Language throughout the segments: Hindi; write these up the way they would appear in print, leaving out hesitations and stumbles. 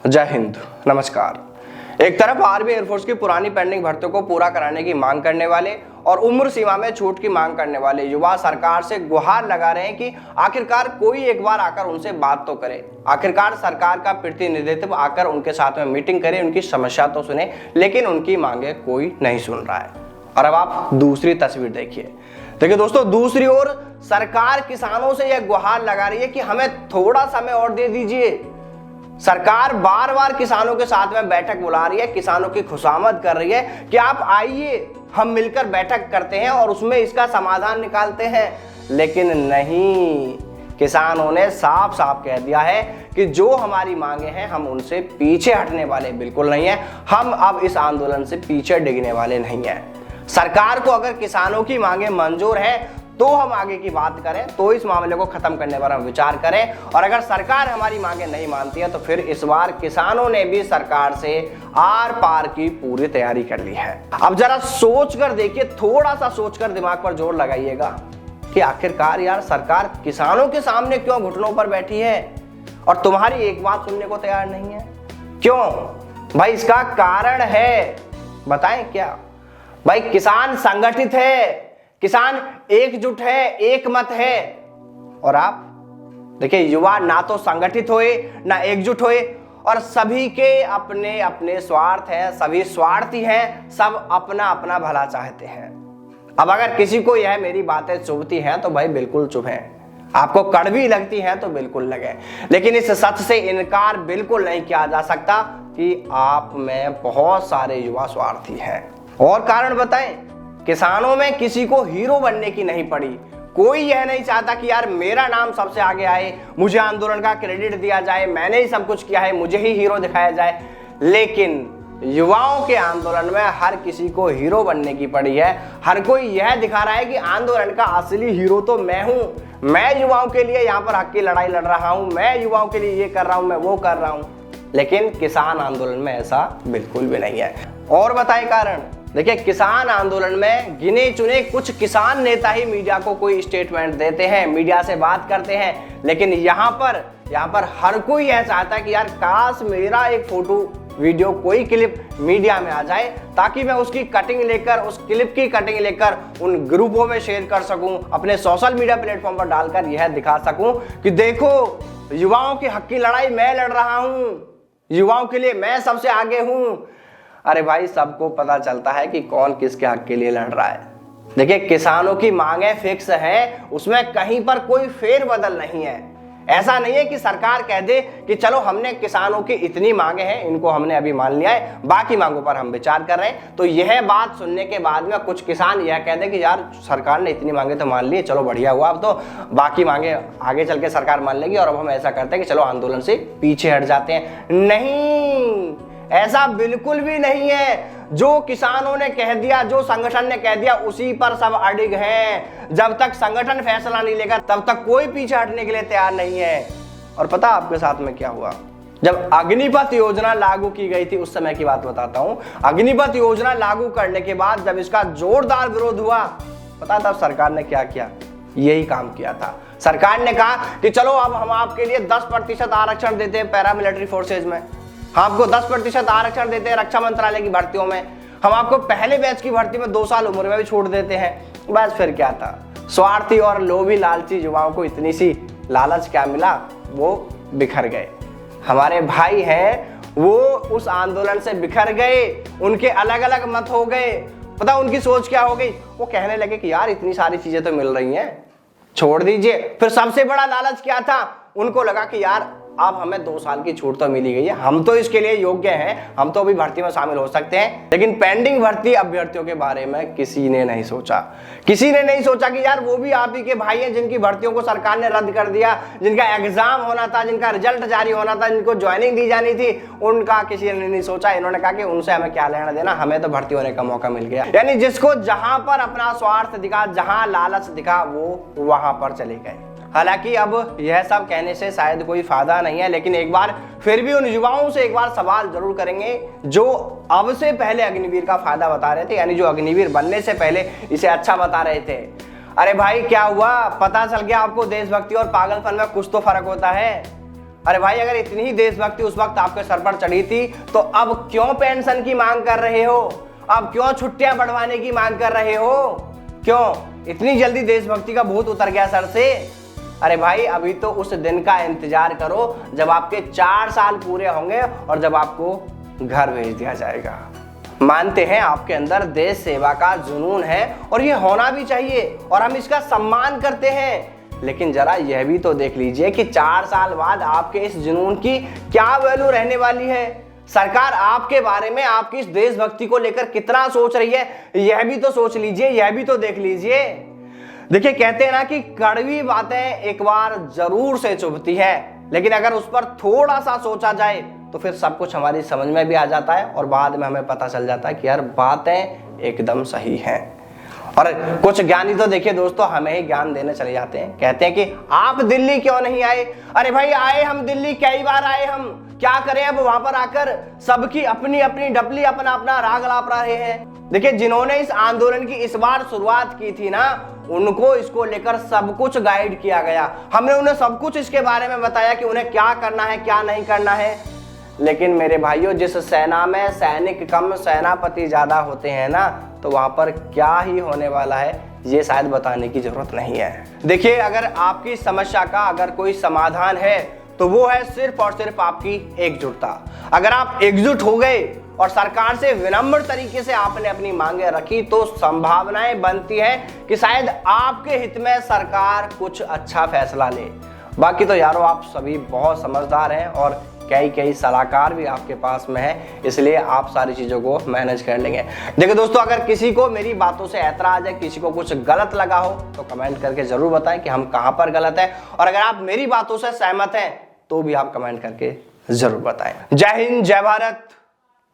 जय हिंद, नमस्कार। एक तरफ आर्मी एयरफोर्स की पुरानी पेंडिंग भर्तियों को पूरा कराने की मांग करने वाले और उम्र सीमा में छूट की मांग करने वाले युवा सरकार से गुहार लगा रहे हैं कि आखिरकार कोई एक बार आकर उनसे बात तो करे, आखिरकार सरकार का प्रतिनिधित्व आकर उनके साथ में मीटिंग करे, उनकी समस्या तो सुने, लेकिन उनकी मांगे कोई नहीं सुन रहा है। और अब आप दूसरी तस्वीर देखिए दोस्तों, दूसरी ओर सरकार किसानों से यह गुहार लगा रही है कि हमें थोड़ा समय और दे दीजिए। सरकार बार बार किसानों के साथ में बैठक बुला रही है, किसानों की खुशामद कर रही है कि आप आइए, हम मिलकर बैठक करते हैं और उसमें इसका समाधान निकालते हैं। लेकिन नहीं, किसानों ने साफ साफ कह दिया है कि जो हमारी मांगे हैं हम उनसे पीछे हटने वाले बिल्कुल नहीं है। हम अब इस आंदोलन से पीछे डिगने वाले नहीं है। सरकार को अगर किसानों की मांगे मंजूर है तो हम आगे की बात करें, तो इस मामले को खत्म करने पर हम विचार करें, और अगर सरकार हमारी मांगे नहीं मानती है तो फिर इस बार किसानों ने भी सरकार से आर पार की पूरी तैयारी कर ली है। अब जरा सोच कर देखिए, थोड़ा सा सोचकर दिमाग पर जोर लगाइएगा कि आखिरकार यार सरकार किसानों के सामने क्यों घुटनों पर बैठी है और तुम्हारी एक बात सुनने को तैयार नहीं है? क्यों भाई? इसका कारण है, बताएं क्या? भाई किसान संगठित है, किसान एकजुट है, एक मत है। और आप देखिए, युवा ना तो संगठित होए ना एकजुट होए, और सभी के अपने अपने स्वार्थ हैं, सभी स्वार्थी हैं, सब अपना अपना भला चाहते हैं। अब अगर किसी को यह मेरी बातें चुभती हैं तो भाई बिल्कुल चुभें, आपको कड़वी लगती हैं तो बिल्कुल लगे, लेकिन इस सत्य से इनकार बिल्कुल नहीं किया जा सकता कि आप में बहुत सारे युवा स्वार्थी हैं। और कारण बताएं, किसानों में किसी को हीरो बनने की नहीं पड़ी। कोई यह नहीं चाहता कि यार मेरा नाम सबसे आगे आए, मुझे आंदोलन का क्रेडिट दिया जाए, मैंने ही सब कुछ किया है, मुझे ही हीरो दिखाया जाए। लेकिन युवाओं के आंदोलन में हर किसी को हीरो बनने की पड़ी है। हर कोई यह दिखा रहा है कि आंदोलन का असली हीरो तो मैं हूं, मैं युवाओं के लिए यहाँ पर हक की लड़ाई लड़ रहा हूं, मैं युवाओं के लिए ये कर रहा हूं, मैं वो कर रहा हूं। लेकिन किसान आंदोलन में ऐसा बिल्कुल भी नहीं है। और बताएं कारण। देखिए, किसान आंदोलन में गिने चुने कुछ किसान नेता ही मीडिया को कोई स्टेटमेंट देते हैं, मीडिया से बात करते हैं, लेकिन यहाँ पर हर कोई यह चाहता है कि यार काश मेरा एक फोटो वीडियो कोई क्लिप मीडिया में आ जाए, ताकि मैं उसकी कटिंग लेकर, उस क्लिप की कटिंग लेकर उन ग्रुपों में शेयर कर सकूं, अपने सोशल मीडिया प्लेटफॉर्म पर डालकर यह दिखा सकूं कि देखो युवाओं की हक की लड़ाई मैं लड़ रहा हूं, युवाओं के लिए मैं सबसे आगे हूं। अरे भाई, सबको पता चलता है कि कौन किसके हक के लिए लड़ रहा है। देखिए, किसानों की मांगे फिक्स हैं, उसमें कहीं पर कोई फेरबदल नहीं है। ऐसा नहीं है कि सरकार कह दे कि चलो हमने किसानों की इतनी मांगे हैं, इनको हमने अभी मान लिया है, बाकी मांगों पर हम विचार कर रहे हैं। तो यह बात सुनने के बाद में कुछ किसान यह कह दे कि यार सरकार ने इतनी मांगे तो मान ली, चलो बढ़िया हुआ, अब तो बाकी मांगे आगे चल के सरकार मान लेगी और अब हम ऐसा करते हैं कि चलो आंदोलन से पीछे हट जाते हैं। नहीं, ऐसा बिल्कुल भी नहीं है। जो किसानों ने कह दिया, जो संगठन ने कह दिया, उसी पर सब अडिग हैं। जब तक संगठन फैसला नहीं लेगा तब तक कोई पीछे हटने के लिए तैयार नहीं है। और पता आपके साथ में क्या हुआ? जब अग्निपथ योजना लागू की गई थी, उस समय की बात बताता हूं। अग्निपथ योजना लागू करने के बाद जब इसका जोरदार विरोध हुआ, पता तब सरकार ने क्या किया? यही काम किया था। सरकार ने कहा कि चलो अब हम आपके लिए 10% आरक्षण देते हैं पैरामिलिट्री फोर्सेज में, हम आपको 10% आरक्षण देते हैं रक्षा मंत्रालय की भर्तियों में, हम आपको पहले बैच की भर्ती में 2 साल उम्र में भी छूट देते हैं। बस फिर क्या था? स्वार्थी और लोभी लालची युवाओं को इतनी सी लालच क्या मिला, वो बिखर गए। हमारे भाई हैं वो उस आंदोलन से बिखर गए, उनके अलग अलग मत हो गए। पता उनकी सोच क्या हो गई? वो कहने लगे कि यार इतनी सारी चीजें तो मिल रही हैं, छोड़ दीजिए। फिर सबसे बड़ा लालच क्या था? उनको लगा कि यार अब हमें 2 साल की छूट तो मिली गई है, हम तो इसके लिए योग्य हैं, हम तो अभी भर्ती में शामिल हो सकते हैं। लेकिन पेंडिंग भर्ती अभ्यर्थियों के बारे में किसी ने नहीं सोचा। किसी ने नहीं सोचा कि यार वो भी आप ही के भाई हैं जिनकी भर्तियों को सरकार ने रद्द कर दिया, जिनका एग्जाम होना था, जिनका रिजल्ट जारी होना था, जिनको ज्वाइनिंग दी जानी थी, उनका किसी ने नहीं सोचा। इन्होंने कहा कि उनसे हमें क्या लेना देना, हमें तो भर्ती होने का मौका मिल गया। यानी जिसको जहां पर अपना स्वार्थ दिखा, जहां लालच दिखा, वो वहां पर चले गए। हालांकि अब यह सब कहने से शायद कोई फायदा नहीं है, लेकिन एक बार फिर भी उन युवाओं से एक बार सवाल जरूर करेंगे जो अब से पहले अग्निवीर का फायदा बता रहे थे, यानी जो अग्निवीर बनने से पहले इसे अच्छा बता रहे थे। अरे भाई क्या हुआ? पता चल गया आपको देशभक्ति और पागलपन में कुछ तो फर्क होता है। अरे भाई, अगर इतनी ही देशभक्ति उस वक्त आपके सर पर चढ़ी थी तो अब क्यों पेंशन की मांग कर रहे हो? अब क्यों छुट्टियां बढ़वाने की मांग कर रहे हो? क्यों इतनी जल्दी देशभक्ति का भूत उतर गया सर से? अरे भाई, अभी तो उस दिन का इंतजार करो जब आपके 4 साल पूरे होंगे और जब आपको घर भेज दिया जाएगा। मानते हैं आपके अंदर देश सेवा का जुनून है और ये होना भी चाहिए और हम इसका सम्मान करते हैं, लेकिन जरा यह भी तो देख लीजिए कि 4 साल बाद आपके इस जुनून की क्या वैल्यू रहने वाली है। सरकार आपके बारे में, आपकी इस देशभक्ति को लेकर कितना सोच रही है, यह भी तो सोच लीजिए, यह भी तो देख लीजिए। देखिए, कहते हैं ना कि कड़वी बातें एक बार जरूर से चुभती है, लेकिन अगर उस पर थोड़ा सा सोचा जाए तो फिर सब कुछ हमारी समझ में भी आ जाता है और बाद में हमें पता चल जाता है कि यार बातें एकदम सही हैं। और कुछ ज्ञानी तो देखिए दोस्तों, हमें ही ज्ञान देने चले जाते हैं, कहते हैं कि आप दिल्ली क्यों नहीं आए? अरे भाई, आए हम दिल्ली, कई बार आए हम, क्या करें अब वहां पर आकर? सबकी अपनी अपनी डपली, अपना अपना राग लाप रहे हैं। देखिए, जिन्होंने इस आंदोलन की इस बार शुरुआत की थी ना, उनको इसको लेकर सब कुछ गाइड किया गया। हमने उन्हें सब कुछ इसके बारे में बताया कि उन्हें क्या करना है, क्या नहीं करना है। लेकिन मेरे भाइयों, जिस सेना में सैनिक कम सेनापति ज्यादा होते हैं ना, तो वहां पर क्या ही होने वाला है ये शायद बताने की जरूरत नहीं है। देखिए, अगर आपकी समस्या का अगर कोई समाधान है तो वो है सिर्फ और सिर्फ आपकी एकजुटता। अगर आप एकजुट हो गए और सरकार से विनम्र तरीके से आपने अपनी मांगे रखी तो संभावनाएं बनती है कि शायद आपके हित में सरकार कुछ अच्छा फैसला ले। बाकी तो यारों, आप सभी बहुत समझदार हैं और कई सलाहकार भी आपके पास में है, इसलिए आप सारी चीज़ों को मैनेज कर लेंगे। देखिए दोस्तों, अगर किसी को मेरी बातों से ऐतराज है, किसी को कुछ गलत लगा हो तो कमेंट करके जरूर बताएं कि हम कहां पर गलत है, और अगर आप मेरी बातों से सहमत हैं तो भी आप कमेंट करके जरूर बताएं। जय हिंद, जय भारत,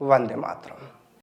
वंदे मातरम।